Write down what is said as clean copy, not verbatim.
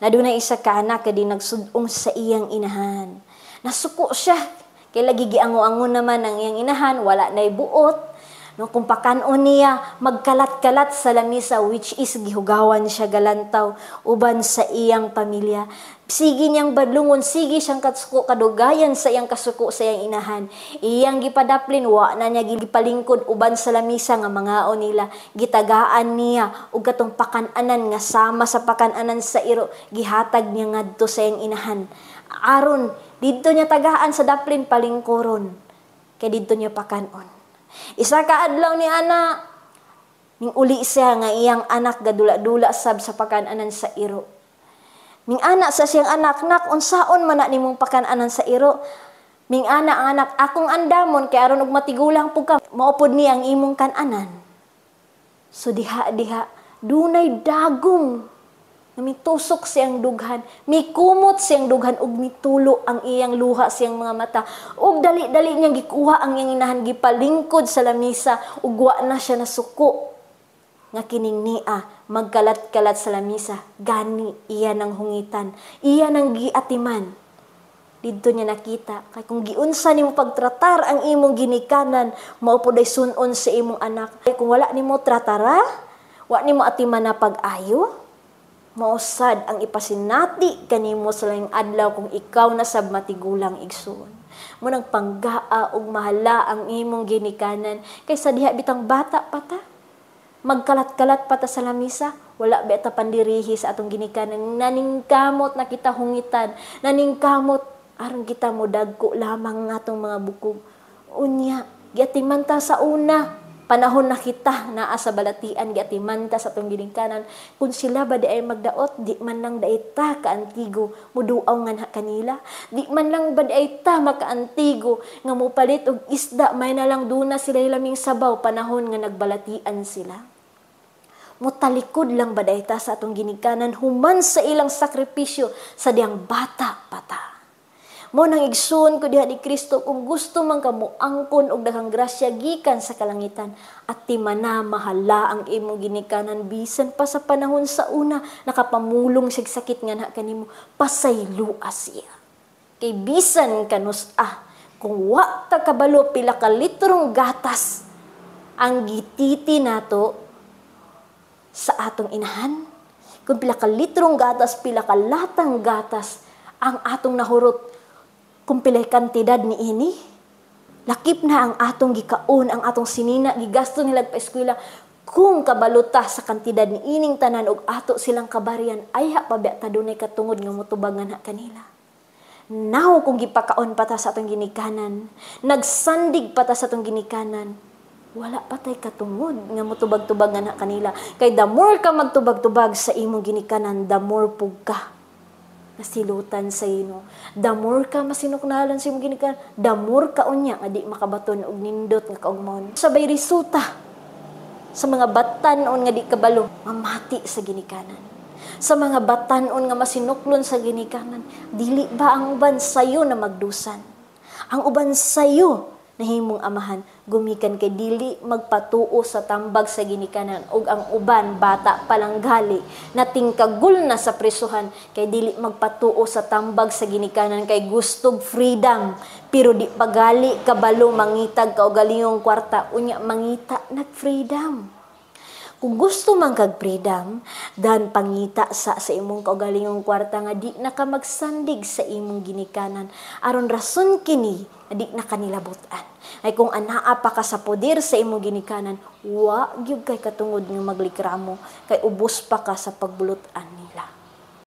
Na dunay isa ka anak kadi nagsudong sa iyang inahan. Nasuko siya. Kay lagi giango-ango naman ang iyang inahan, wala na'y buot. No, kung pakanon niya, magkalat-kalat sa lamisa, which is gihugawan siya galantaw, uban sa iyang pamilya. Sige niyang badlungon, sige siyang kasuko kadugayan sa iyang kasuko sa iyang inahan. Iyang gipadaplin, wa na niya gipalingkod uban sa lamisa nga mangaon nila. Gitagaan niya, ug katong pakananan nga sama sa pakananan sa iro, gihatag niya ngadto sa iyang inahan. Aron, dito niya tagaan sa daplin palingkoron, kay dito niya pakanon. Isa ka adlaw ni ana, ning uli siya nga iyang anak gadula-dula sab sa pakananan sa iro. Ming anak sa siyang anak, nak, unsaon man na nimong pakananan sa iro? Ming ana ang anak, akong andamon, kay aron og matigulang pug ka, maupod niya ang imong kananan. So diha, dunay dagom, na mitusok siyang dughan, mikumot siyang dughan, ug mitulo ang iyang luha siyang mga mata. Ug dali-dali niyang gikuha ang iyang inahan, gipalingkod sa lamisa, ug wa na siya nasuko. Nga kining niya, magkalat-kalat sa lamisa, gani iya ng hungitan, iya ng giatiman. Dito niya nakita, kay kung giunsa nimo pagtratar ang imong ginikanan, mao pod ay sunon sa imong anak. Kay kung wala nimo tratara, wa nimo atiman na pag-ayo, mausad ang ipasinati kanimo sa laing adlaw kung ikaw na sab matigulang igsoon. Mo nagpanggaa og mahala ang imong ginikanan kaysa diha bitang bata pata. Magkalat-kalat pata sa lamisa, wala beta pandirihi sa atong ginikanan. Naningkamot na kita hungitan, naningkamot aron kita mo dagko lamang nga atong mga bukog. Unya, giatimanta sa una. Panahon na kita naa sa balatian, giatimanta sa atong ginikanan. Kung sila ba di ay magdaot, di man lang daita kaantigo, muduaw nga kanila. Di man lang ba di ay ta makaantigo, nga mupalit og isda, may na lang duna sila laming sabaw, panahon nga nagbalatian sila. Mutalikod lang ba di ay ta sa atong ginikanan, human sa ilang sakripisyo, sa diyang bata pata. Mo nang igsoon ko diha ni Kristo, kung gusto man kamo angkon og daghang grasya gikan sa kalangitan, at timana mahala ang imong ginikanan bisan pa sa panahon sa una nakapamulong sig sakit nga na kanimo, pasaylua siya. Kay bisan kanus kung wa ta kabalo pila ka litrong gatas ang gititi nato sa atong inahan, kung pila ka litrong gatas, pila ka latang gatas ang atong nahurot, kung pilay kantidad ni ini, lakip na ang atong gikaon, ang atong sinina, gigasto nila pa eskwela, kung kabaluta sa kantidad ni ining tanan og ato silang kabarian, ay pabiya ta dunay katungod nga motubangan na kanila. Now, kung gipakaon pata sa atong ginikanan, nagsandig pata sa atong ginikanan, wala patay katungod nga motubag-tubagan na kanila. Kay the more ka magtubag-tubag sa imong ginikanan, the more pug ka nasilutan sa ino. The more ka masinuknalan sa imong ginikanan, the more ka unya nga di makabaton og nindot nga kaugmon. Sabay resulta sa mga batan-on nga di kabalo, mamati sa ginikanan. Sa mga batan-on nga masinuklon sa ginikanan, dili ba ang uban sayo na magdusan? Ang uban sayo na himong amahan, gumikan kay dili magpatuo sa tambag sa ginikanan, og ang uban bata palang gali natingkagul na sa prisuhan kay dili magpatuo sa tambag sa ginikanan, kay gustog freedom pero di pagali kabalo mangitag ka og galingong kwarta, unya mangita nag freedom. Kung gusto man kag freedom, dan pangita sa imong kaugalingong kwarta nga di na ka magsandig sa imong ginikanan, aron rason kini di na kanilabutan. Ay kung anaa pa ka sa poder sa imong ginikanan, wa gyud kay katungod nga maglikramo, kay ubos pa ka sa pagbulutan.